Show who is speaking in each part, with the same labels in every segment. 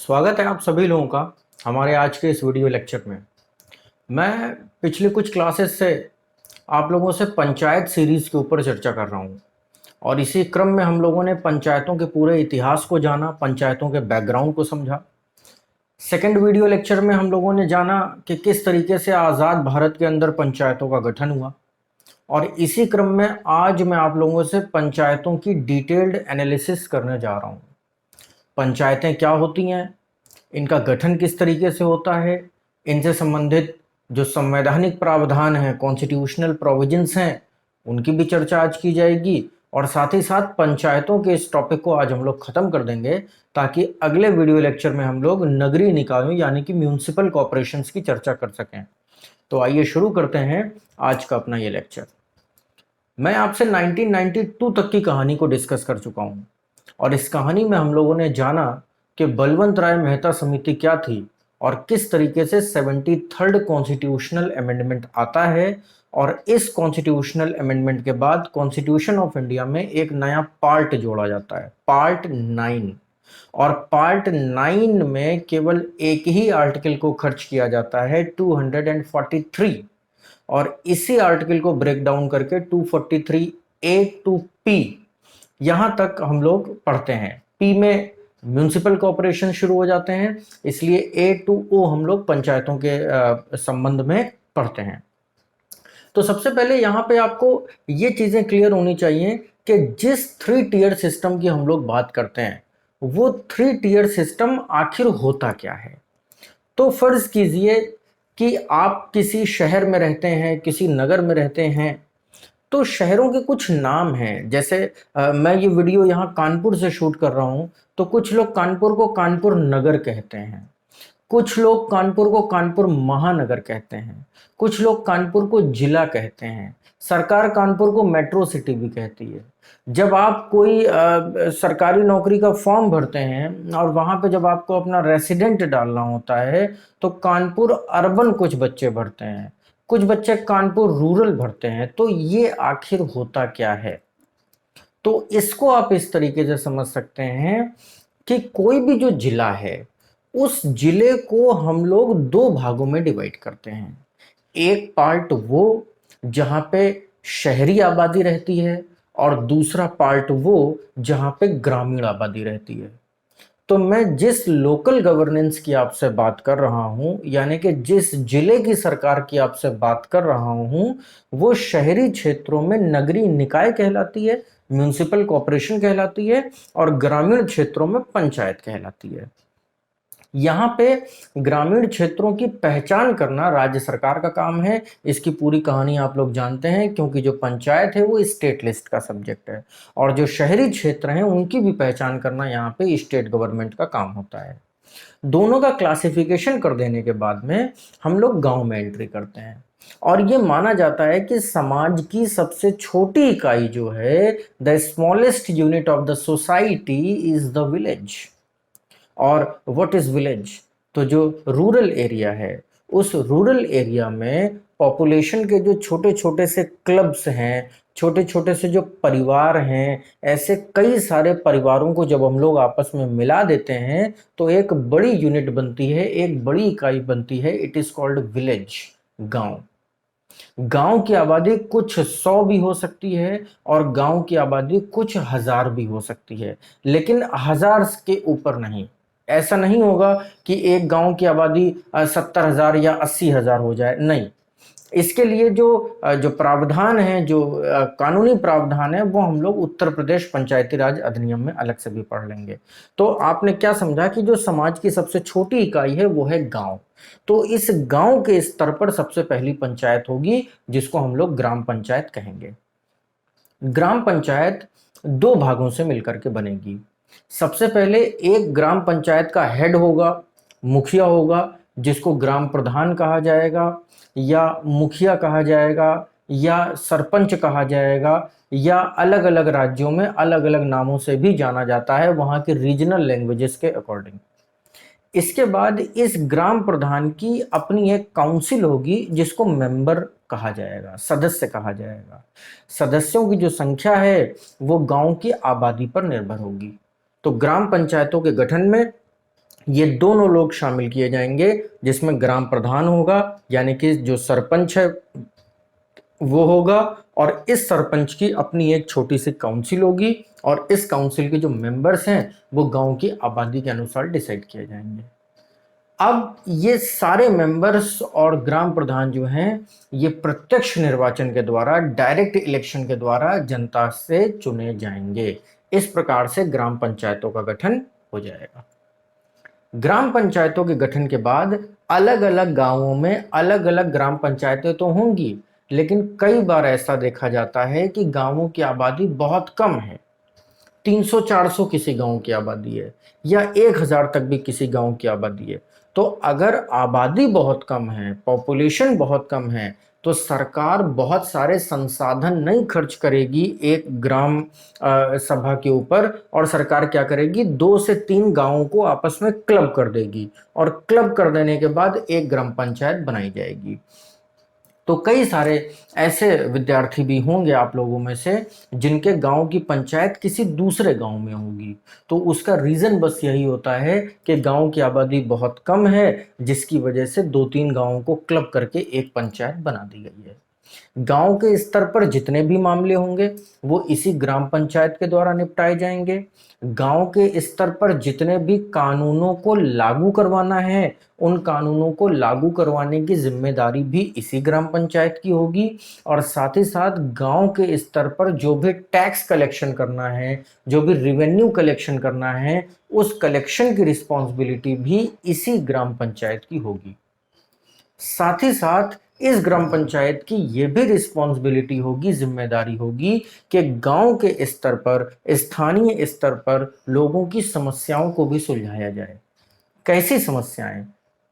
Speaker 1: स्वागत है आप सभी लोगों का हमारे आज के इस वीडियो लेक्चर में। मैं पिछले कुछ क्लासेस से आप लोगों से पंचायत सीरीज़ के ऊपर चर्चा कर रहा हूँ और इसी क्रम में हम लोगों ने पंचायतों के पूरे इतिहास को जाना, पंचायतों के बैकग्राउंड को समझा। सेकंड वीडियो लेक्चर में हम लोगों ने जाना कि किस तरीके से आज़ाद भारत के अंदर पंचायतों का गठन हुआ और इसी क्रम में आज मैं आप लोगों से पंचायतों की डिटेल्ड एनालिसिस करने जा रहा हूँ। पंचायतें क्या होती हैं, इनका गठन किस तरीके से होता है, इनसे संबंधित जो संवैधानिक प्रावधान हैं, कॉन्स्टिट्यूशनल प्रोविजंस हैं, उनकी भी चर्चा आज की जाएगी और साथ ही साथ पंचायतों के इस टॉपिक को आज हम लोग ख़त्म कर देंगे ताकि अगले वीडियो लेक्चर में हम लोग नगरीय निकायों यानी कि म्यूनिसिपल कॉरपोरेशंस की चर्चा कर सकें। तो आइए शुरू करते हैं आज का अपना ये लेक्चर। मैं आपसे 1992 तक की कहानी को डिस्कस कर चुका हूँ और इस कहानी में हम लोगों ने जाना कि बलवंत राय मेहता समिति क्या थी और किस तरीके से 73rd कॉन्स्टिट्यूशनल अमेंडमेंट आता है और इस कॉन्स्टिट्यूशनल अमेंडमेंट के बाद कॉन्स्टिट्यूशन ऑफ इंडिया में एक नया पार्ट जोड़ा जाता है, पार्ट 9। और पार्ट 9 में केवल एक ही आर्टिकल को खर्च किया जाता है 243 और इसी आर्टिकल को ब्रेक डाउन करके 243 ए टू पी यहां तक हम लोग पढ़ते हैं। पी में म्यूनिसिपल कॉरपोरेशन शुरू हो जाते हैं, इसलिए ए टू ओ हम लोग पंचायतों के संबंध में पढ़ते हैं। तो सबसे पहले यहां पे आपको ये चीजें क्लियर होनी चाहिए कि जिस 3 टियर सिस्टम की हम लोग बात करते हैं वो 3 टियर सिस्टम आखिर होता क्या है। तो फर्ज कीजिए कि आप किसी शहर में रहते हैं, किसी नगर में रहते हैं, तो शहरों के कुछ नाम हैं। जैसे मैं ये वीडियो यहाँ कानपुर से शूट कर रहा हूँ, तो कुछ लोग कानपुर को कानपुर नगर कहते हैं, कुछ लोग कानपुर को कानपुर महानगर कहते हैं, कुछ लोग कानपुर को जिला कहते हैं, सरकार कानपुर को मेट्रो सिटी भी कहती है। जब आप कोई सरकारी नौकरी का फॉर्म भरते हैं और वहां पे जब आपको अपना रेसिडेंट डालना होता है तो कानपुर अर्बन कुछ बच्चे भरते हैं, कुछ बच्चे कानपुर रूरल भरते हैं। तो ये आखिर होता क्या है, तो इसको आप इस तरीके से समझ सकते हैं कि कोई भी जो जिला है उस जिले को हम लोग 2 भागों में डिवाइड करते हैं। एक पार्ट वो जहां पे शहरी आबादी रहती है और दूसरा पार्ट वो जहां पे ग्रामीण आबादी रहती है। तो मैं जिस लोकल गवर्नेंस की आपसे बात कर रहा हूं, यानी कि जिस जिले की सरकार की आपसे बात कर रहा हूं, वो शहरी क्षेत्रों में नगरीय निकाय कहलाती है, म्यूनिसिपल कॉरपोरेशन कहलाती है और ग्रामीण क्षेत्रों में पंचायत कहलाती है। यहाँ पे ग्रामीण क्षेत्रों की पहचान करना राज्य सरकार का काम है। इसकी पूरी कहानी आप लोग जानते हैं क्योंकि जो पंचायत है वो स्टेट लिस्ट का सब्जेक्ट है और जो शहरी क्षेत्र हैं उनकी भी पहचान करना यहाँ पे स्टेट गवर्नमेंट का काम होता है। दोनों का क्लासिफिकेशन कर देने के बाद में हम लोग गांव में एंट्री करते हैं और ये माना जाता है कि समाज की सबसे छोटी इकाई जो है, the smallest unit of the society is the village. और व्हाट इज विलेज, तो जो रूरल एरिया है उस रूरल एरिया में पॉपुलेशन के जो छोटे छोटे से क्लब्स हैं, छोटे छोटे से जो परिवार हैं, ऐसे कई सारे परिवारों को जब हम लोग आपस में मिला देते हैं तो एक बड़ी यूनिट बनती है, एक बड़ी इकाई बनती है। इट इज कॉल्ड विलेज, गांव। गांव की आबादी कुछ 100 भी हो सकती है और गांव की आबादी कुछ हजार भी हो सकती है, लेकिन हजार के ऊपर नहीं। ऐसा नहीं होगा कि एक गांव की आबादी 70,000 या 80,000 हो जाए, नहीं। इसके लिए जो प्रावधान है, जो कानूनी प्रावधान है, वो हम लोग उत्तर प्रदेश पंचायती राज अधिनियम में अलग से भी पढ़ लेंगे। तो आपने क्या समझा कि जो समाज की सबसे छोटी इकाई है वो है गांव। तो इस गांव के स्तर पर सबसे पहली पंचायत होगी जिसको हम लोग ग्राम पंचायत कहेंगे। ग्राम पंचायत 2 भागों से मिलकर के बनेगी। सबसे पहले एक ग्राम पंचायत का हेड होगा, मुखिया होगा, जिसको ग्राम प्रधान कहा जाएगा या मुखिया कहा जाएगा या सरपंच कहा जाएगा या अलग अलग राज्यों में अलग अलग नामों से भी जाना जाता है वहां के रीजनल लैंग्वेजेस के अकॉर्डिंग। इसके बाद इस ग्राम प्रधान की अपनी एक काउंसिल होगी जिसको मेंबर कहा जाएगा, सदस्य कहा जाएगा। सदस्यों की जो संख्या है वो गांव की आबादी पर निर्भर होगी। तो ग्राम पंचायतों के गठन में ये दोनों लोग शामिल किए जाएंगे, जिसमें ग्राम प्रधान होगा, यानी कि जो सरपंच है वो होगा, और इस सरपंच की अपनी एक छोटी सी काउंसिल होगी, और इस काउंसिल के जो मेंबर्स हैं वो गांव की आबादी के अनुसार डिसाइड किए जाएंगे। अब ये सारे मेंबर्स और ग्राम प्रधान जो हैं ये प्रत्यक्ष निर्वाचन के द्वारा, डायरेक्ट इलेक्शन के द्वारा जनता से चुने जाएंगे। इस प्रकार से ग्राम पंचायतों का गठन हो जाएगा। ग्राम पंचायतों के गठन के बाद अलग अलग गांवों में अलग अलग ग्राम पंचायतें तो होंगी, लेकिन कई बार ऐसा देखा जाता है कि गांवों की आबादी बहुत कम है। 300-400 किसी गांव की आबादी है, या 1000 तक भी किसी गांव की आबादी है। तो अगर आबादी बहुत कम है, पॉपुलेशन बहुत कम है, तो सरकार बहुत सारे संसाधन नहीं खर्च करेगी एक ग्राम सभा के ऊपर, और सरकार क्या करेगी, 2 से 3 गांवों को आपस में क्लब कर देगी, और क्लब कर देने के बाद एक ग्राम पंचायत बनाई जाएगी। तो कई सारे ऐसे विद्यार्थी भी होंगे आप लोगों में से जिनके गांव की पंचायत किसी दूसरे गांव में होगी। तो उसका रीजन बस यही होता है कि गांव की आबादी बहुत कम है, जिसकी वजह से 2-3 गांवों को क्लब करके एक पंचायत बना दी गई है। गांव के स्तर पर जितने भी मामले होंगे वो इसी ग्राम पंचायत के द्वारा निपटाए जाएंगे। गांव के स्तर पर जितने भी कानूनों को लागू करवाना है, उन कानूनों को लागू करवाने की जिम्मेदारी भी इसी ग्राम पंचायत की होगी। और साथ ही साथ गांव के स्तर पर जो भी टैक्स कलेक्शन करना है, जो भी रेवेन्यू कलेक्शन करना है, उस कलेक्शन की रिस्पॉन्सिबिलिटी भी इसी ग्राम पंचायत की होगी। साथ ही साथ इस ग्राम पंचायत की यह भी रिस्पॉन्सिबिलिटी होगी, जिम्मेदारी होगी कि गांव के स्तर पर, स्थानीय स्तर पर लोगों की समस्याओं को भी सुलझाया जाए। कैसी समस्याएं?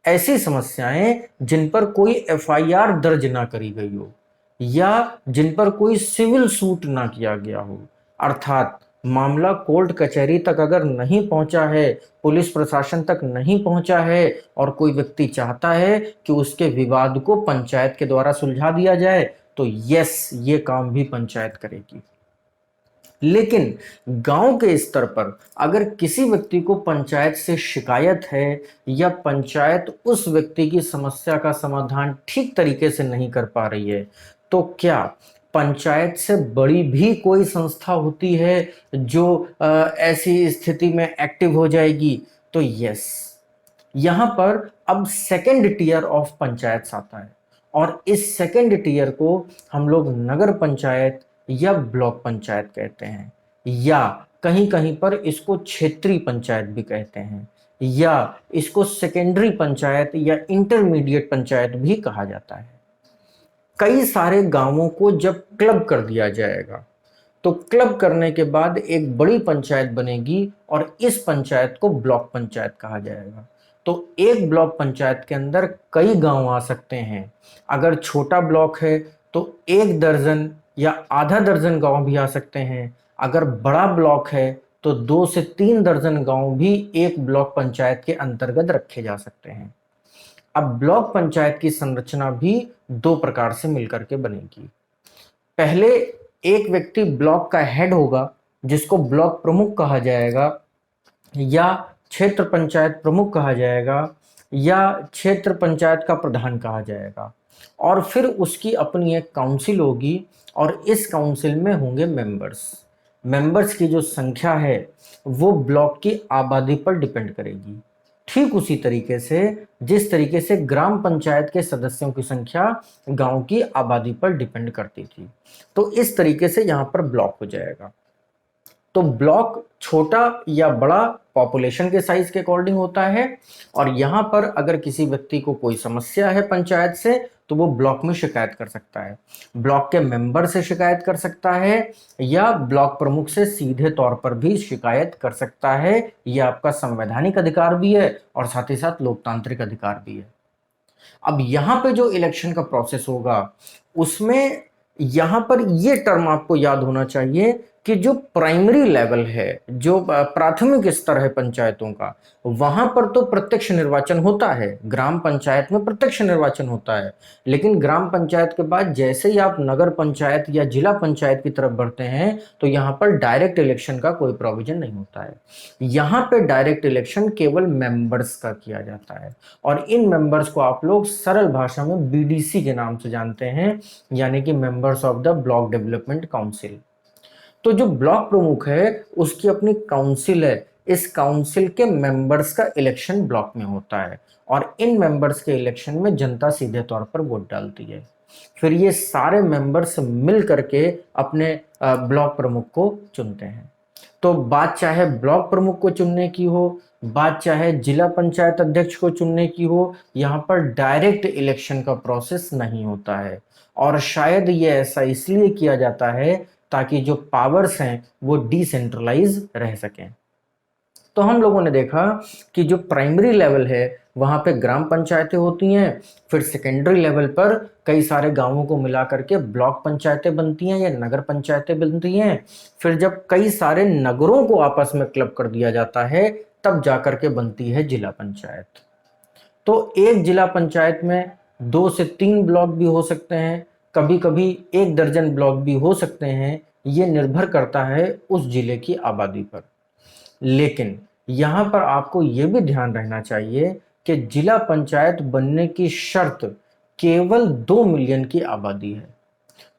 Speaker 1: ऐसी समस्याएं जिन पर कोई एफआईआर दर्ज ना करी गई हो, या जिन पर कोई सिविल सूट ना किया गया हो, अर्थात मामला कोर्ट कचहरी तक अगर नहीं पहुंचा है, पुलिस प्रशासन तक नहीं पहुंचा है, और कोई व्यक्ति चाहता है कि उसके विवाद को पंचायत के द्वारा सुलझा दिया जाए, तो यस, ये काम भी पंचायत करेगी। लेकिन गांव के स्तर पर अगर किसी व्यक्ति को पंचायत से शिकायत है, या पंचायत उस व्यक्ति की समस्या का समाधान ठीक तरीके से नहीं कर पा रही है, तो क्या पंचायत से बड़ी भी कोई संस्था होती है जो ऐसी स्थिति में एक्टिव हो जाएगी? तो यस, यहां पर अब सेकंड टीयर ऑफ पंचायत आता है, और इस सेकंड टीयर को हम लोग नगर पंचायत या ब्लॉक पंचायत कहते हैं, या कहीं कहीं पर इसको क्षेत्रीय पंचायत भी कहते हैं, या इसको सेकेंडरी पंचायत या इंटरमीडिएट पंचायत भी कहा जाता है। कई सारे गांवों को जब क्लब कर दिया जाएगा, तो क्लब करने के बाद एक बड़ी पंचायत बनेगी, और इस पंचायत को ब्लॉक पंचायत कहा जाएगा। तो एक ब्लॉक पंचायत के अंदर कई गांव आ सकते हैं। अगर छोटा ब्लॉक है तो 1 दर्जन या आधा दर्जन गांव भी आ सकते हैं। अगर बड़ा ब्लॉक है तो 2 से 3 दर्जन गांव भी एक ब्लॉक पंचायत के अंतर्गत रखे जा सकते हैं। अब ब्लॉक पंचायत की संरचना भी 2 प्रकार से मिलकर के बनेगी। पहले एक व्यक्ति ब्लॉक का हेड होगा, जिसको ब्लॉक प्रमुख कहा जाएगा, या क्षेत्र पंचायत प्रमुख कहा जाएगा, या क्षेत्र पंचायत का प्रधान कहा जाएगा। और फिर उसकी अपनी एक काउंसिल होगी, और इस काउंसिल में होंगे मेंबर्स। मेंबर्स की जो संख्या है वो ब्लॉक की आबादी पर डिपेंड करेगी। ठीक उसी तरीके से जिस तरीके से ग्राम पंचायत के सदस्यों की संख्या गांव की आबादी पर डिपेंड करती थी, तो इस तरीके से यहां पर ब्लॉक हो जाएगा। तो ब्लॉक छोटा या बड़ा पॉपुलेशन के साइज के अकॉर्डिंग होता है, और यहां पर अगर किसी व्यक्ति को कोई समस्या है पंचायत से, तो वो ब्लॉक में शिकायत कर सकता है। ब्लॉक के मेंबर से शिकायत कर सकता है, या ब्लॉक प्रमुख से सीधे तौर पर भी शिकायत कर सकता है। यह आपका संवैधानिक अधिकार भी है, और साथ ही साथ लोकतांत्रिक अधिकार भी है। अब यहां पे जो इलेक्शन का प्रोसेस होगा, उसमें यहां पर यह टर्म आपको याद होना चाहिए कि जो प्राइमरी लेवल है, जो प्राथमिक स्तर है पंचायतों का, वहां पर तो प्रत्यक्ष निर्वाचन होता है, ग्राम पंचायत में प्रत्यक्ष निर्वाचन होता है। लेकिन ग्राम पंचायत के बाद जैसे ही आप नगर पंचायत या जिला पंचायत की तरफ बढ़ते हैं तो यहाँ पर डायरेक्ट इलेक्शन का कोई प्रोविजन नहीं होता है। यहाँ पे डायरेक्ट इलेक्शन केवल मेंबर्स का किया जाता है, और इन मेंबर्स को आप लोग सरल भाषा में बीडीसी के नाम से जानते हैं, यानी कि members of the block development council. तो जो ब्लॉक प्रमुख है उसकी अपनी काउंसिल है, इस काउंसिल के मेंबर्स का इलेक्शन ब्लॉक में होता है, और इन मेंबर्स के इलेक्शन में जनता सीधे तौर पर वोट डालती है। फिर ये सारे मेंबर्स मिल करके अपने ब्लॉक प्रमुख को चुनते हैं। तो बात चाहे ब्लॉक प्रमुख को चुनने की हो, बात चाहे जिला पंचायत अध्यक्ष को चुनने की हो, यहाँ पर डायरेक्ट इलेक्शन का प्रोसेस नहीं होता है। और शायद ये ऐसा इसलिए किया जाता है ताकि जो पावर्स हैं वो डिसेंट्रलाइज रह सकें। तो हम लोगों ने देखा कि जो प्राइमरी लेवल है वहां पे ग्राम पंचायतें होती हैं, फिर सेकेंडरी लेवल पर कई सारे गांवों को मिला करके ब्लॉक पंचायतें बनती हैं या नगर पंचायतें बनती हैं। फिर जब कई सारे नगरों को आपस में क्लब कर दिया जाता है तब जाकर के बनती है जिला पंचायत। तो एक जिला पंचायत में 2 से 3 ब्लॉक भी हो सकते हैं, कभी कभी 1 दर्जन ब्लॉक भी हो सकते हैं, ये निर्भर करता है उस जिले की आबादी पर। लेकिन यहाँ पर आपको ये भी ध्यान रहना चाहिए कि जिला पंचायत बनने की शर्त केवल 2 मिलियन की आबादी है।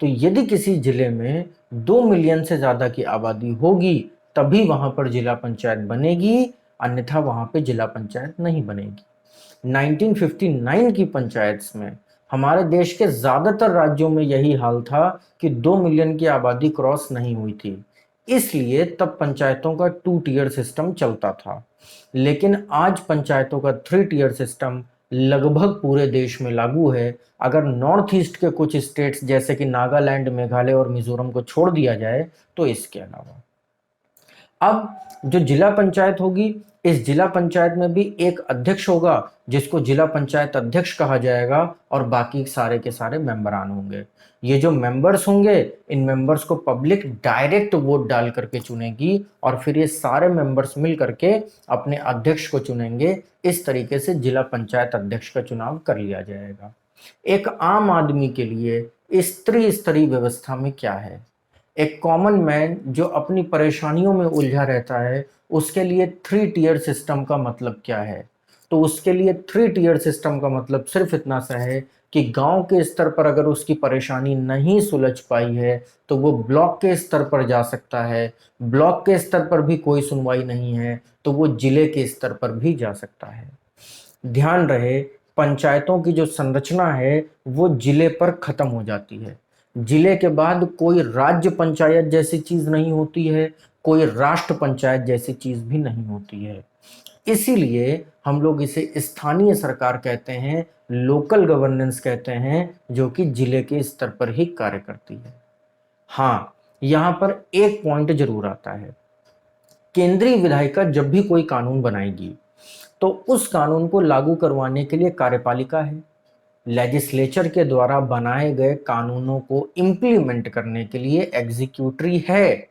Speaker 1: तो यदि किसी जिले में 2 मिलियन से ज्यादा की आबादी होगी तभी वहां पर जिला पंचायत बनेगी, अन्यथा वहां पे जिला पंचायत नहीं बनेगी। 1959 की पंचायत में हमारे देश के ज्यादातर राज्यों में यही हाल था कि 2 मिलियन की आबादी क्रॉस नहीं हुई थी, इसलिए तब पंचायतों का 2 टियर सिस्टम चलता था। लेकिन आज पंचायतों का 3 टियर सिस्टम लगभग पूरे देश में लागू है, अगर नॉर्थ ईस्ट के कुछ स्टेट्स जैसे कि नागालैंड, मेघालय और मिजोरम को छोड़ दिया जाए तो इसके अलावा। अब जो जिला पंचायत होगी, इस जिला पंचायत में भी एक अध्यक्ष होगा जिसको जिला पंचायत अध्यक्ष कहा जाएगा, और बाकी सारे के सारे मेंबरान होंगे। ये जो मेंबर्स होंगे, इन मेंबर्स को पब्लिक डायरेक्ट वोट डाल करके चुनेगी, और फिर ये सारे मेंबर्स मिल करके अपने अध्यक्ष को चुनेंगे। इस तरीके से जिला पंचायत अध्यक्ष का चुनाव कर लिया जाएगा। एक आम आदमी के लिए इस त्रिस्तरीय व्यवस्था में क्या है, एक कॉमन मैन जो अपनी परेशानियों में उलझा रहता है, उसके लिए 3 टियर सिस्टम का मतलब क्या है? तो उसके लिए 3 टियर सिस्टम का मतलब सिर्फ इतना सा है कि गांव के स्तर पर अगर उसकी परेशानी नहीं सुलझ पाई है तो वो ब्लॉक के स्तर पर जा सकता है, ब्लॉक के स्तर पर भी कोई सुनवाई नहीं है तो वो जिले के स्तर पर भी जा सकता है। ध्यान रहे, पंचायतों की जो संरचना है वो जिले पर खत्म हो जाती है। जिले के बाद कोई राज्य पंचायत जैसी चीज नहीं होती है, कोई राष्ट्र पंचायत जैसी चीज भी नहीं होती है। इसीलिए हम लोग इसे स्थानीय सरकार कहते हैं, लोकल गवर्नेंस कहते हैं, जो कि जिले के स्तर पर ही कार्य करती है। हाँ, यहाँ पर एक पॉइंट जरूर आता है, केंद्रीय विधायिका जब भी कोई कानून बनाएगी तो उस कानून को लागू करवाने के लिए कार्यपालिका है, लेजिस्लेचर के द्वारा बनाए गए कानूनों को इंप्लीमेंट करने के लिए एग्जीक्यूटरी है।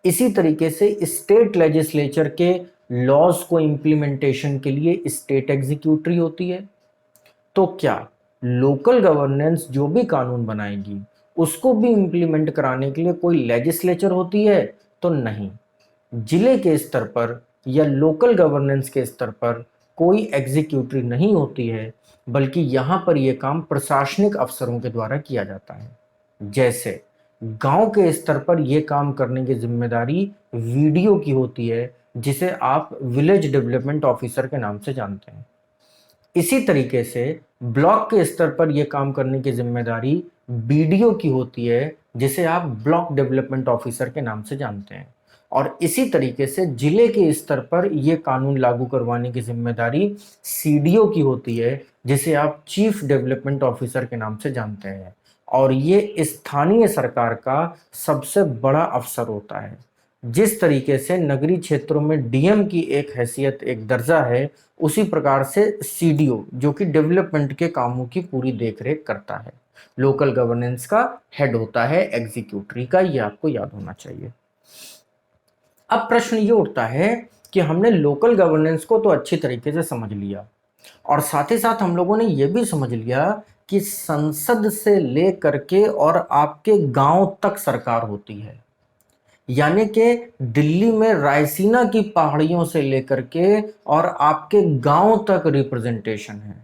Speaker 1: इसी तरीके से स्टेट लेजिस्लेचर के लॉज को इंप्लीमेंटेशन के लिए स्टेट एग्जीक्यूटरी होती है। तो क्या लोकल गवर्नेंस जो भी कानून बनाएगी उसको भी इंप्लीमेंट कराने के लिए कोई लेजिस्लेचर होती है? तो नहीं, जिले के स्तर पर या लोकल गवर्नेंस के स्तर पर कोई एग्जीक्यूटिव नहीं होती है, बल्कि यहाँ पर यह काम प्रशासनिक अफसरों के द्वारा किया जाता है। जैसे गांव के स्तर पर यह काम करने की जिम्मेदारी वीडीओ की होती है, जिसे आप विलेज डेवलपमेंट ऑफिसर के नाम से जानते हैं। इसी तरीके से ब्लॉक के स्तर पर यह काम करने की जिम्मेदारी बीडीओ की होती है, जिसे आप ब्लॉक डेवलपमेंट ऑफिसर के नाम से जानते हैं। और इसी तरीके से जिले के स्तर पर यह कानून लागू करवाने की जिम्मेदारी सीडीओ की होती है, जिसे आप चीफ डेवलपमेंट ऑफिसर के नाम से जानते हैं। और ये स्थानीय सरकार का सबसे बड़ा अफसर होता है। जिस तरीके से नगरीय क्षेत्रों में डीएम की एक हैसियत, एक दर्जा है, उसी प्रकार से सीडीओ, जो कि डेवलपमेंट के कामों की पूरी देखरेख करता है, लोकल गवर्नेंस का हेड होता है, एग्जीक्यूटिव का, ये आपको याद होना चाहिए। अब प्रश्न ये उठता है कि हमने लोकल गवर्नेंस को तो अच्छी तरीके से समझ लिया, और साथ ही साथ हम लोगों ने ये भी समझ लिया कि संसद से लेकर के और आपके गांव तक सरकार होती है। यानी कि दिल्ली में रायसीना की पहाड़ियों से लेकर के और आपके गांव तक रिप्रेजेंटेशन है।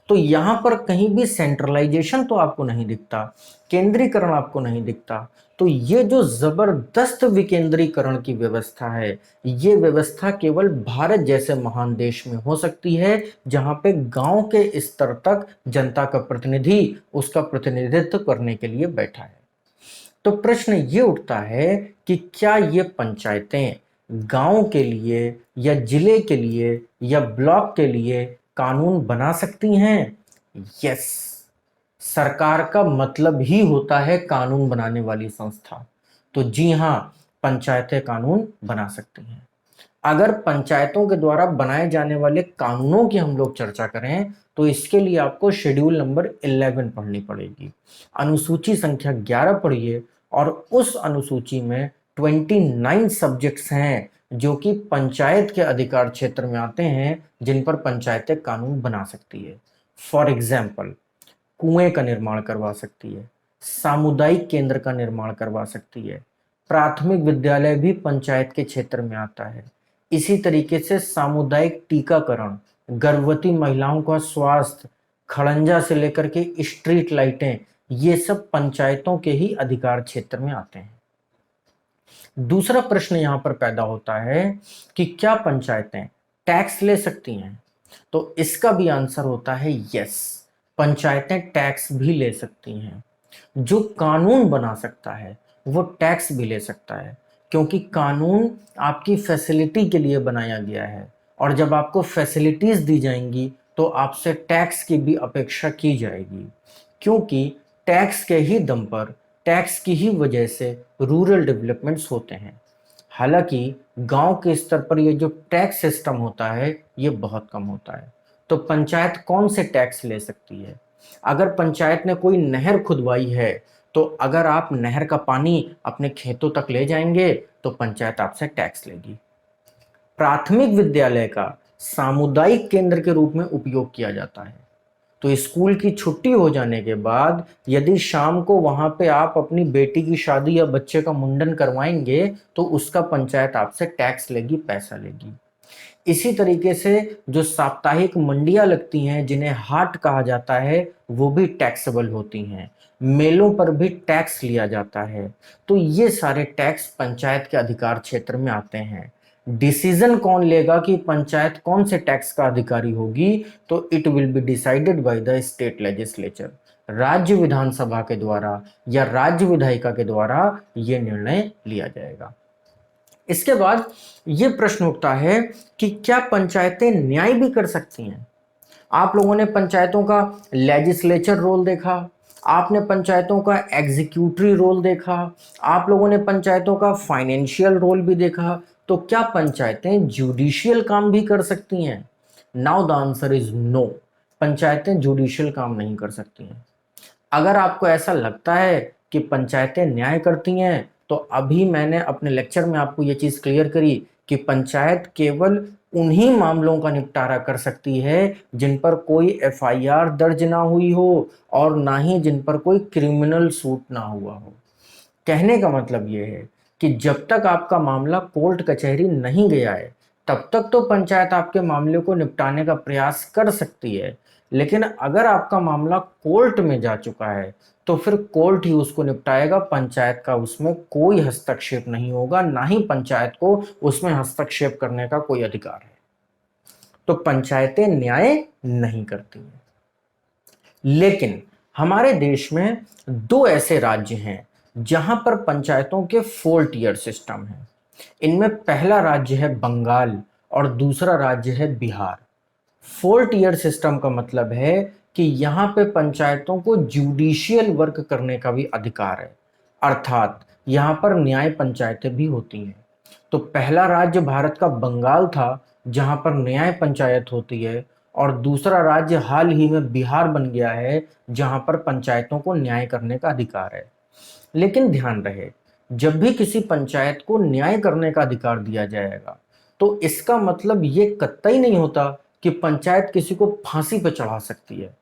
Speaker 1: तो यहां पर कहीं भी सेंट्रलाइजेशन तो आपको नहीं दिखता, केंद्रीकरण आपको नहीं दिखता। तो ये जो जबरदस्त विकेंद्रीकरण की व्यवस्था है, ये व्यवस्था केवल भारत जैसे महान देश में हो सकती है, जहां पे गांव के स्तर तक जनता का प्रतिनिधि उसका प्रतिनिधित्व करने के लिए बैठा है। तो प्रश्न ये उठता है कि क्या ये पंचायतें गांव के लिए या जिले के लिए या ब्लॉक के लिए कानून बना सकती हैं? यस, सरकार का मतलब ही होता है कानून बनाने वाली संस्था। तो जी हां, पंचायतें कानून बना सकती हैं। अगर पंचायतों के द्वारा बनाए जाने वाले कानूनों की हम लोग चर्चा करें, तो इसके लिए आपको शेड्यूल नंबर 11 पढ़नी पड़ेगी। अनुसूची संख्या 11 पढ़िए, और उस अनुसूची में 29 सब्जेक्ट्स हैं जो कि पंचायत के अधिकार क्षेत्र में आते हैं, जिन पर पंचायतें कानून बना सकती है। फॉर एग्जाम्पल, कुएं का निर्माण करवा सकती है, सामुदायिक केंद्र का निर्माण करवा सकती है, प्राथमिक विद्यालय भी पंचायत के क्षेत्र में आता है। इसी तरीके से सामुदायिक टीकाकरण, गर्भवती महिलाओं का स्वास्थ्य, खड़ंजा से लेकर के स्ट्रीट लाइटें, ये सब पंचायतों के ही अधिकार क्षेत्र में आते हैं। दूसरा प्रश्न यहां पर पैदा होता है कि क्या पंचायतें टैक्स ले सकती हैं? तो इसका भी आंसर होता है यस, पंचायतें टैक्स भी ले सकती हैं। जो कानून बना सकता है वो टैक्स भी ले सकता है, क्योंकि कानून आपकी फैसिलिटी के लिए बनाया गया है, और जब आपको फैसिलिटीज दी जाएंगी तो आपसे टैक्स की भी अपेक्षा की जाएगी, क्योंकि टैक्स के ही दम पर, टैक्स की ही वजह से रूरल डेवलपमेंट्स होते हैं। हालांकि गांव के स्तर पर ये जो टैक्स सिस्टम होता है ये बहुत कम होता है। तो पंचायत कौन से टैक्स ले सकती है? अगर पंचायत ने कोई नहर खुदवाई है, तो अगर आप नहर का पानी अपने खेतों तक ले जाएंगे तो पंचायत आपसे टैक्स लेगी। प्राथमिक विद्यालय का सामुदायिक केंद्र के रूप में उपयोग किया जाता है, तो स्कूल की छुट्टी हो जाने के बाद यदि शाम को वहां पे आप अपनी बेटी की शादी या बच्चे का मुंडन करवाएंगे, तो उसका पंचायत आपसे टैक्स लेगी, पैसा लेगी। इसी तरीके से जो साप्ताहिक मंडियां लगती हैं, जिन्हें हाट कहा जाता है, वो भी टैक्सेबल होती हैं। मेलों पर भी टैक्स लिया जाता है। तो ये सारे टैक्स पंचायत के अधिकार क्षेत्र में आते हैं। डिसीजन कौन लेगा कि पंचायत कौन से टैक्स का अधिकारी होगी? तो it will be decided by the state legislature. राज्य विधानसभा के द्वारा या राज्य विधायिका के द्वारा यह निर्णय लिया जाएगा। इसके बाद ये प्रश्न उठता है कि क्या पंचायतें न्याय भी कर सकती हैं? आप लोगों ने पंचायतों का लेजिस्लेचर रोल देखा, आपने पंचायतों का एग्जीक्यूटिव रोल देखा, आप लोगों ने पंचायतों का फाइनेंशियल रोल भी देखा। तो क्या पंचायतें जुडिशियल काम भी कर सकती हैं? Now the answer is no, पंचायतें जुडिशियल काम नहीं कर सकती हैं। अगर आपको ऐसा लगता है कि पंचायतें न्याय करती हैं, तो अभी मैंने अपने लेक्चर में आपको ये चीज़ क्लियर करी कि पंचायत केवल उन्हीं मामलों का निपटारा कर सकती है जिन पर कोई एफआईआर दर्ज ना हुई हो, और ना ही जिन पर कोई क्रिमिनल सूट ना हुआ हो। कहने का मतलब ये है कि जब तक आपका मामला कोर्ट कचहरी नहीं गया है, तब तक तो पंचायत आपके मामले को निपटाने का प्रयास कर सकती है। लेकिन अगर आपका मामला कोर्ट में जा चुका है, तो फिर कोर्ट ही उसको निपटाएगा, पंचायत का उसमें कोई हस्तक्षेप नहीं होगा, ना ही पंचायत को उसमें हस्तक्षेप करने का कोई अधिकार है। तो पंचायतें न्याय नहीं करती हैं। लेकिन हमारे देश में दो ऐसे राज्य हैं जहां पर पंचायतों के 4 टियर सिस्टम है। इनमें पहला राज्य है बंगाल और दूसरा राज्य है बिहार। 4 टियर सिस्टम का मतलब है कि यहाँ पे पंचायतों को जुडिशियल वर्क करने का भी अधिकार है, अर्थात यहाँ पर न्याय पंचायतें भी होती हैं। तो पहला राज्य भारत का बंगाल था, जहाँ पर न्याय पंचायत होती है, और दूसरा राज्य हाल ही में बिहार बन गया है, जहाँ पर पंचायतों को न्याय करने का अधिकार है। लेकिन ध्यान रहे, जब भी किसी पंचायत को न्याय करने का अधिकार दिया जाएगा तो इसका मतलब ये कतई नहीं होता कि पंचायत किसी को फांसी पर चढ़ा सकती है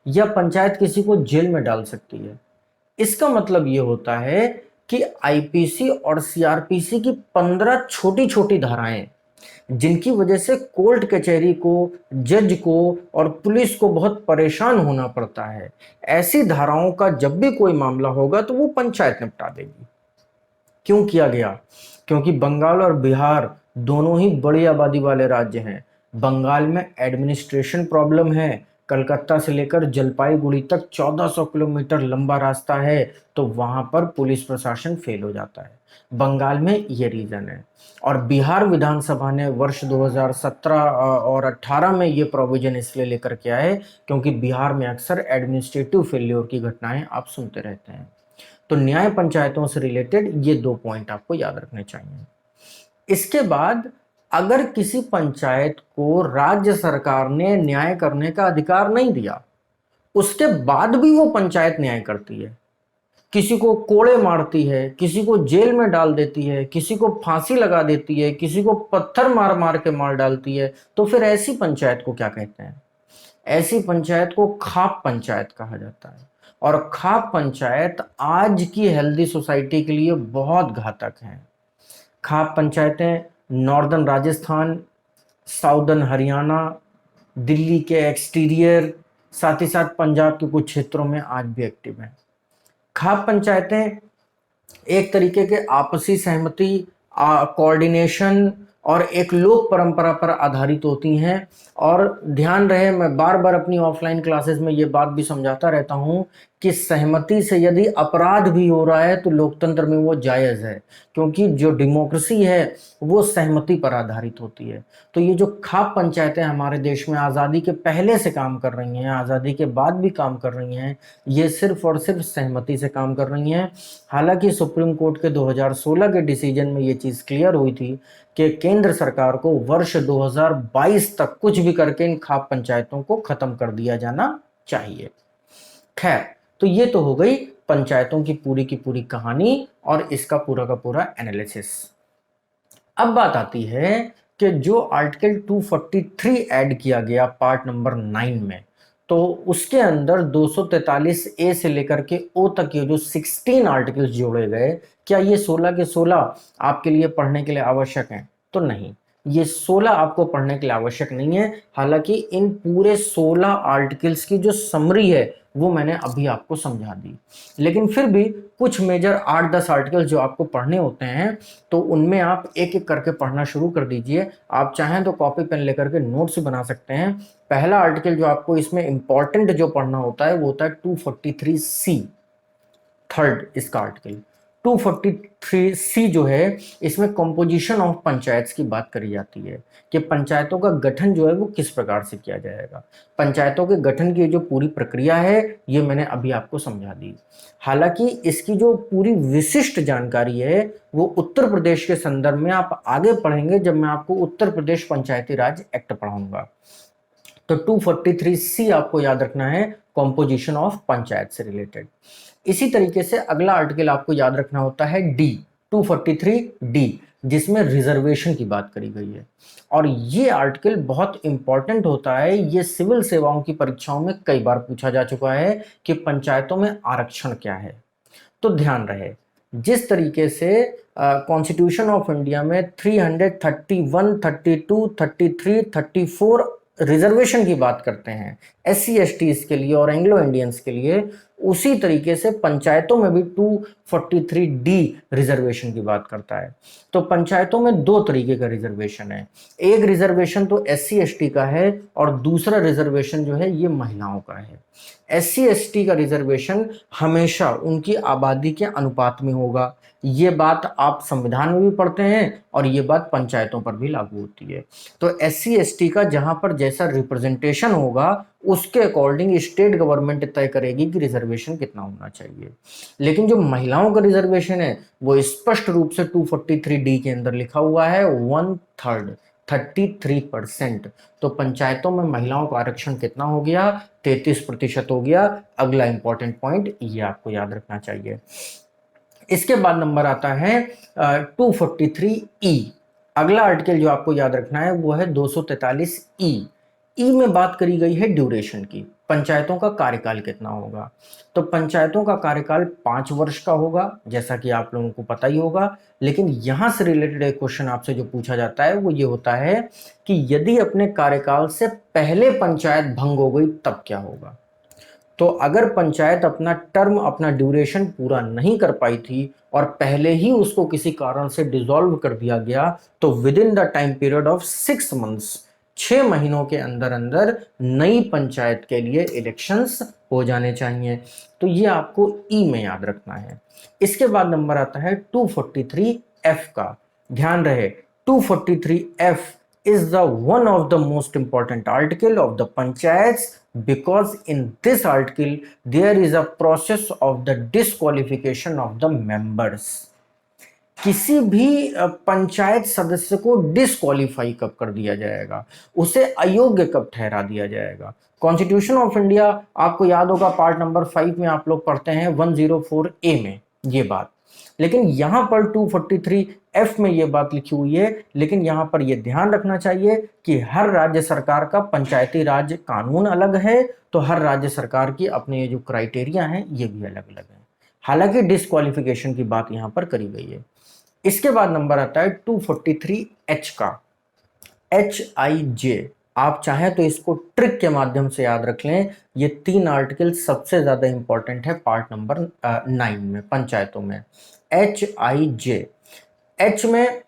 Speaker 1: या पंचायत किसी को जेल में डाल सकती है। इसका मतलब ये होता है कि आईपीसी और सीआरपीसी की 15 छोटी छोटी धाराएं जिनकी वजह से कोर्ट कचहरी को, जज को और पुलिस को बहुत परेशान होना पड़ता है, ऐसी धाराओं का जब भी कोई मामला होगा तो वो पंचायत निपटा देगी। क्यों किया गया? क्योंकि बंगाल और बिहार दोनों ही बड़ी आबादी वाले राज्य हैं। बंगाल में एडमिनिस्ट्रेशन प्रॉब्लम है, कलकत्ता से लेकर जलपाईगुड़ी तक 1400 किलोमीटर लंबा रास्ता है, तो वहां पर पुलिस प्रशासन फेल हो जाता है। बंगाल में ये रीजन है। और बिहार विधानसभा ने वर्ष 2017 और 18 में ये प्रोविजन इसलिए लेकर के आए क्योंकि बिहार में अक्सर एडमिनिस्ट्रेटिव फेल्योर की घटनाएं आप सुनते रहते हैं। तो न्याय पंचायतों से रिलेटेड ये 2 पॉइंट आपको याद रखने चाहिए। इसके बाद अगर किसी पंचायत को राज्य सरकार ने न्याय करने का अधिकार नहीं दिया, उसके बाद भी वो पंचायत न्याय करती है, किसी को कोड़े मारती है, किसी को जेल में डाल देती है, किसी को फांसी लगा देती है, किसी को पत्थर मार मार के मार डालती है, तो फिर ऐसी पंचायत को क्या कहते हैं? ऐसी पंचायत को खाप पंचायत कहा जाता है। और खाप पंचायत आज की हेल्दी सोसाइटी के लिए बहुत घातक हैं। खाप पंचायतें नॉर्दर्न राजस्थान, साउदर्न हरियाणा, दिल्ली के एक्सटीरियर, साथ ही साथ पंजाब के कुछ क्षेत्रों में आज भी एक्टिव हैं। खाप पंचायतें एक तरीके के आपसी सहमति, कोऑर्डिनेशन और एक लोक परंपरा पर आधारित होती हैं। और ध्यान रहे, मैं बार बार अपनी ऑफलाइन क्लासेस में ये बात भी समझाता रहता हूं कि सहमति से यदि अपराध भी हो रहा है तो लोकतंत्र में वो जायज़ है, क्योंकि जो डेमोक्रेसी है वो सहमति पर आधारित होती है। तो ये जो खाप पंचायतें हमारे देश में आज़ादी के पहले से काम कर रही हैं, आज़ादी के बाद भी काम कर रही हैं, ये सिर्फ और सिर्फ सहमति से काम कर रही हैं। हालांकि सुप्रीम कोर्ट के 2016 के डिसीजन में ये चीज़ क्लियर हुई थी कि केंद्र सरकार को वर्ष 2022 तक कुछ भी करके इन खाप पंचायतों को खत्म कर दिया जाना चाहिए। खैर, तो ये तो हो गई पंचायतों की पूरी कहानी और इसका पूरा का पूरा एनालिसिस। अब बात आती है कि जो आर्टिकल 243 ऐड किया गया पार्ट नंबर 9 में, तो उसके अंदर 243 ए से लेकर के ओ तक ये जो 16 आर्टिकल्स जोड़े गए, क्या ये 16 के 16 आपके लिए पढ़ने के लिए आवश्यक हैं? तो नहीं, ये 16 आपको पढ़ने के लिए आवश्यक नहीं है। हालांकि इन पूरे 16 आर्टिकल्स की जो समरी है वो मैंने अभी आपको समझा दी, लेकिन फिर भी कुछ मेजर 8-10 आर्टिकल जो आपको पढ़ने होते हैं तो उनमें आप एक एक करके पढ़ना शुरू कर दीजिए। आप चाहें तो कॉपी पेन लेकर के नोट्स बना सकते हैं। पहला आर्टिकल जो आपको इसमें इंपॉर्टेंट जो पढ़ना होता है वो होता है 243C, थर्ड इसका आर्टिकल। 243C जो है, इसमें कंपोजिशन ऑफ पंचायत की बात करी जाती है कि पंचायतों का गठन जो है वो किस प्रकार से किया जाएगा। पंचायतों के गठन की जो पूरी प्रक्रिया है ये मैंने अभी आपको समझा दी। हालांकि इसकी जो पूरी विशिष्ट जानकारी है वो उत्तर प्रदेश के संदर्भ में आप आगे पढ़ेंगे जब मैं आपको उत्तर प्रदेश पंचायती राज एक्ट पढ़ाऊंगा। तो 243C आपको याद रखना है, कॉम्पोजिशन ऑफ पंचायत से रिलेटेड। इसी तरीके से अगला आर्टिकल आपको याद रखना होता है डी, 243D, जिसमें रिजर्वेशन की बात करी गई है। और ये आर्टिकल बहुत इंपॉर्टेंट होता है, ये सिविल सेवाओं की परीक्षाओं में कई बार पूछा जा चुका है कि पंचायतों में आरक्षण क्या है। तो ध्यान रहे, जिस तरीके से कॉन्स्टिट्यूशन ऑफ इंडिया में 331, 32, 33, 34 रिजर्वेशन की बात करते हैं SC STs के लिए और एंग्लो इंडियंस के लिए, उसी तरीके से पंचायतों में भी 243D रिजर्वेशन की बात करता है। तो पंचायतों में दो तरीके का रिजर्वेशन है, एक रिजर्वेशन तो SC ST का है और दूसरा रिजर्वेशन जो है ये महिलाओं का है। SC ST का रिजर्वेशन हमेशा उनकी आबादी के अनुपात में होगा। ये बात आप संविधान में भी पढ़ते हैं और ये बात पंचायतों पर भी लागू होती है। तो SC ST का जहां पर जैसा रिप्रेजेंटेशन होगा उसके अकॉर्डिंग स्टेट गवर्नमेंट तय करेगी कि रिजर्वेशन कितना होना चाहिए। लेकिन जो महिलाओं का रिजर्वेशन है वो स्पष्ट रूप से 243D के अंदर लिखा हुआ है 1/3, 33%। तो पंचायतों में महिलाओं का आरक्षण कितना हो गया? 33% हो गया। अगला इंपॉर्टेंट पॉइंट ये आपको याद रखना चाहिए। इसके बाद नंबर आता है 243E। अगला आर्टिकल जो आपको याद रखना है वो है 243E। ई में बात करी गई है ड्यूरेशन की, पंचायतों का कार्यकाल कितना होगा। तो पंचायतों का कार्यकाल 5 वर्ष का होगा, जैसा कि आप लोगों को पता ही होगा। लेकिन यहां से रिलेटेड एक क्वेश्चन आपसे जो पूछा जाता है वो ये होता है कि यदि अपने कार्यकाल से पहले पंचायत भंग हो गई तब क्या होगा। तो अगर पंचायत अपना टर्म, अपना ड्यूरेशन पूरा नहीं कर पाई थी और पहले ही उसको किसी कारण से डिसॉल्व कर दिया गया, तो with in the time period of 6 months, 6 महीनों के अंदर अंदर नई पंचायत के लिए इलेक्शंस हो जाने चाहिए। तो ये आपको ई में याद रखना है। इसके बाद नंबर आता है 243F का। ध्यान रहे 243F is the one of the most important article of the panchayats, because in this article there is a process of the disqualification of the members। किसी भी पंचायत सदस्य को डिस्क्वालीफाई कब कर दिया जाएगा, उसे अयोग्य कब ठहरा दिया जाएगा। कॉन्स्टिट्यूशन ऑफ इंडिया आपको याद होगा, पार्ट नंबर 5 में आप लोग पढ़ते हैं 104A में ये बात। लेकिन यहां पर 243F में ये बात लिखी हुई है। लेकिन यहां पर ये ध्यान रखना चाहिए कि हर राज्य सरकार का पंचायती राज कानून अलग है, तो हर राज्य सरकार की अपने ये जो क्राइटेरिया हैं ये भी अलग अलग है। हालांकि डिस्क्वालिफिकेशन की बात यहां पर करी गई है। इसके बाद नंबर आता है 243H का। HIJ, आप चाहें तो इसको ट्रिक के माध्यम से याद रख लें। ये 3 आर्टिकल सबसे ज्यादा इंपॉर्टेंट है पार्ट नंबर 9 में, पंचायतों में। HIJ, H में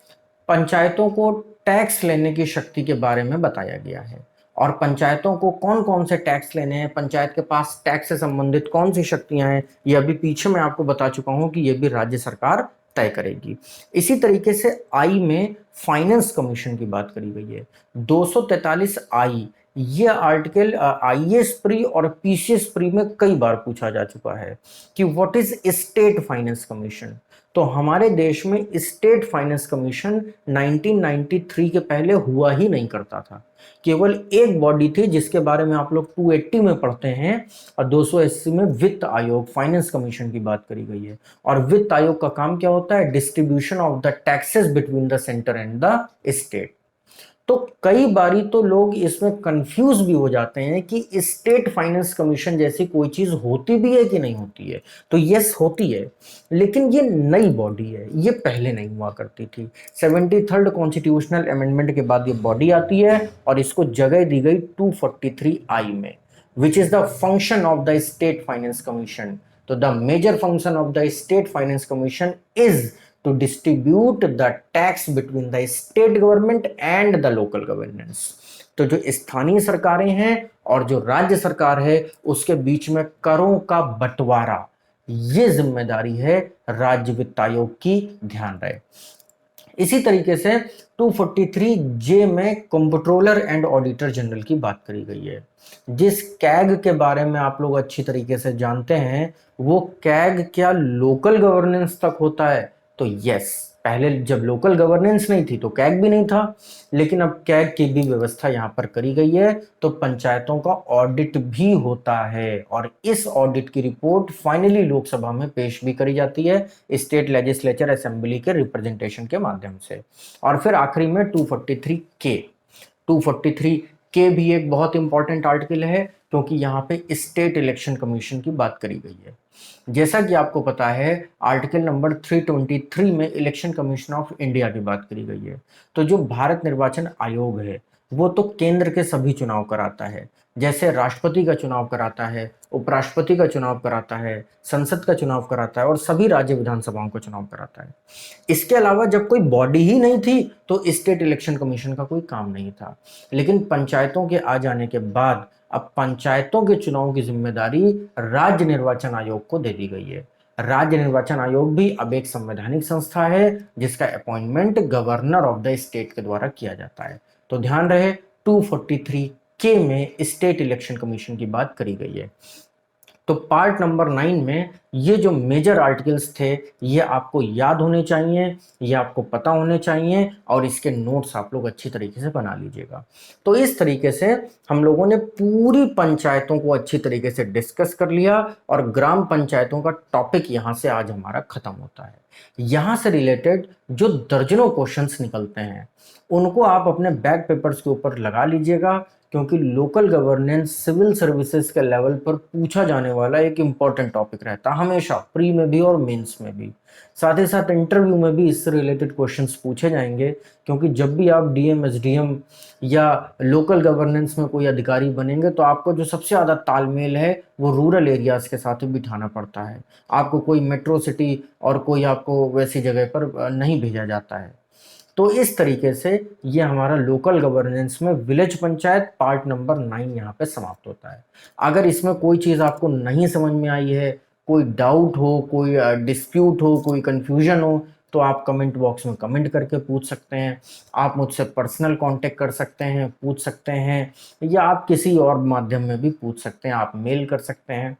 Speaker 1: पंचायतों को टैक्स लेने की शक्ति के बारे में बताया गया है, और पंचायतों को कौन कौन से टैक्स लेने हैं, पंचायत के पास टैक्स से संबंधित कौन सी शक्तियां हैं, ये अभी पीछे मैं आपको बता चुका हूं कि ये भी राज्य सरकार तय करेगी। इसी तरीके से आई में फाइनेंस कमीशन की बात करी गई है। 243I, ये आर्टिकल IAS प्री और PCS प्री में कई बार पूछा जा चुका है कि what is state finance commission. तो हमारे देश में स्टेट फाइनेंस कमीशन 1993 के पहले हुआ ही नहीं करता था। केवल एक बॉडी थी जिसके बारे में आप लोग 280 में पढ़ते हैं, और 280 में वित्त आयोग, फाइनेंस कमीशन की बात करी गई है। और वित्त आयोग का काम क्या होता है, distribution of the taxes between the centre and the state. तो कई बारी तो लोग इसमें कंफ्यूज भी हो जाते हैं कि स्टेट फाइनेंस कमीशन जैसी कोई चीज होती भी है कि नहीं होती है। तो यस, होती है, लेकिन ये नई बॉडी है, ये पहले नहीं हुआ करती थी। 73rd कॉन्स्टिट्यूशनल अमेंडमेंट के बाद ये बॉडी आती है और इसको जगह दी गई 243I में, which is the function of the state finance commission. तो the major function of the state finance commission is to distribute the tax between the state government and the local governance। तो जो स्थानीय सरकारें हैं और जो राज्य सरकार है उसके बीच में करों का बंटवारा, ये जिम्मेदारी है राज्य वित्त आयोग की, ध्यान रहे। इसी तरीके से 243J में कंप्ट्रोलर एंड ऑडिटर जनरल की बात करी गई है। जिस कैग के बारे में आप लोग अच्छी तरीके से जानते हैं, वो कैग क्या लोकल गवर्नेंस तक होता है? तो यस, पहले जब लोकल गवर्नेंस नहीं थी तो कैग भी नहीं था, लेकिन अब कैग की भी व्यवस्था यहाँ पर करी गई है। तो पंचायतों का ऑडिट भी होता है और इस ऑडिट की रिपोर्ट फाइनली लोकसभा में पेश भी करी जाती है, स्टेट लेजिस्लेचर असेंबली के रिप्रेजेंटेशन के माध्यम से। और फिर आखिरी में 243K भी एक बहुत इंपॉर्टेंट आर्टिकल है, क्योंकि यहाँ पे स्टेट इलेक्शन कमीशन की बात करी गई है। जैसा कि आपको पता है, आर्टिकल नंबर 323 में इलेक्शन कमीशन ऑफ इंडिया की बात करी गई है। तो जो भारत निर्वाचन आयोग है वो तो केंद्र के सभी चुनाव कराता है, जैसे राष्ट्रपति का चुनाव कराता है, उपराष्ट्रपति का चुनाव कराता है, संसद का चुनाव कराता है और सभी राज्य विधानसभाओं का चुनाव कराता है। इसके अलावा जब कोई बॉडी ही नहीं थी तो स्टेट इलेक्शन कमीशन का कोई काम नहीं था। लेकिन पंचायतों के आ जाने के बाद अब पंचायतों के चुनाव की जिम्मेदारी राज्य निर्वाचन आयोग को दे दी गई है। राज्य निर्वाचन आयोग भी अब एक संवैधानिक संस्था है जिसका appointment governor of the state के द्वारा किया जाता है। तो ध्यान रहे 243K में स्टेट इलेक्शन कमीशन की बात करी गई है। तो पार्ट नंबर 9 में ये जो मेजर आर्टिकल्स थे ये आपको याद होने चाहिए, ये आपको पता होने चाहिए और इसके नोट्स आप लोग अच्छी तरीके से बना लीजिएगा। तो इस तरीके से हम लोगों ने पूरी पंचायतों को अच्छी तरीके से डिस्कस कर लिया और ग्राम पंचायतों का टॉपिक यहाँ से आज हमारा खत्म होता है। यहाँ से रिलेटेड जो दर्जनों क्वेश्चंस निकलते हैं उनको आप अपने बैक पेपर्स के ऊपर लगा लीजिएगा, क्योंकि लोकल गवर्नेंस सिविल सर्विसेज के लेवल पर पूछा जाने वाला एक इम्पॉर्टेंट टॉपिक रहता है हमेशा, प्री में भी और मेंस में भी। साथ ही साथ इंटरव्यू में भी इससे रिलेटेड क्वेश्चंस पूछे जाएंगे, क्योंकि जब भी आप डीएम एसडीएम या लोकल गवर्नेंस में कोई अधिकारी बनेंगे तो आपको जो सबसे ज़्यादा तालमेल है वो रूरल एरियाज़ के साथ ही बिठाना पड़ता है। आपको कोई मेट्रो सिटी और कोई आपको वैसी जगह पर नहीं भेजा जाता है। तो इस तरीके से ये हमारा लोकल गवर्नेंस में विलेज पंचायत पार्ट नंबर 9 यहाँ पे समाप्त होता है। अगर इसमें कोई चीज़ आपको नहीं समझ में आई है, कोई डाउट हो, कोई डिस्प्यूट हो, कोई कन्फ्यूजन हो, तो आप कमेंट बॉक्स में कमेंट करके पूछ सकते हैं। आप मुझसे पर्सनल कांटेक्ट कर सकते हैं, पूछ सकते हैं, या आप किसी और माध्यम में भी पूछ सकते हैं, आप मेल कर सकते हैं।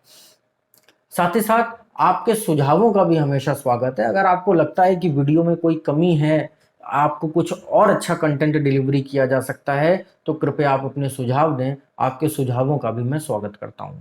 Speaker 1: साथ ही साथ आपके सुझावों का भी हमेशा स्वागत है। अगर आपको लगता है कि वीडियो में कोई कमी है, आपको कुछ और अच्छा कंटेंट डिलीवरी किया जा सकता है, तो कृपया आप अपने सुझाव दें। आपके सुझावों का भी मैं स्वागत करता हूं।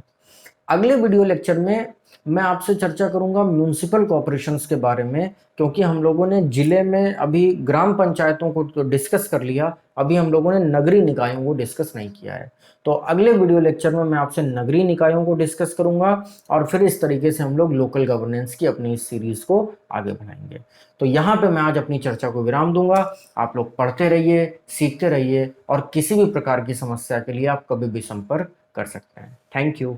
Speaker 1: अगले वीडियो लेक्चर में मैं आपसे चर्चा करूंगा म्यूनिसिपल कॉरपोरेशंस के बारे में, क्योंकि हम लोगों ने जिले में अभी ग्राम पंचायतों को तो डिस्कस कर लिया, अभी हम लोगों ने नगरीय निकायों को डिस्कस नहीं किया है। तो अगले वीडियो लेक्चर में मैं आपसे नगरीय निकायों को डिस्कस करूंगा और फिर इस तरीके से हम लोग लोकल गवर्नेंस की अपनी इस सीरीज को आगे बढ़ाएंगे। तो यहाँ पे मैं आज अपनी चर्चा को विराम दूंगा। आप लोग पढ़ते रहिए, सीखते रहिए और किसी भी प्रकार की समस्या के लिए आप कभी भी संपर्क कर सकते हैं। Thank you.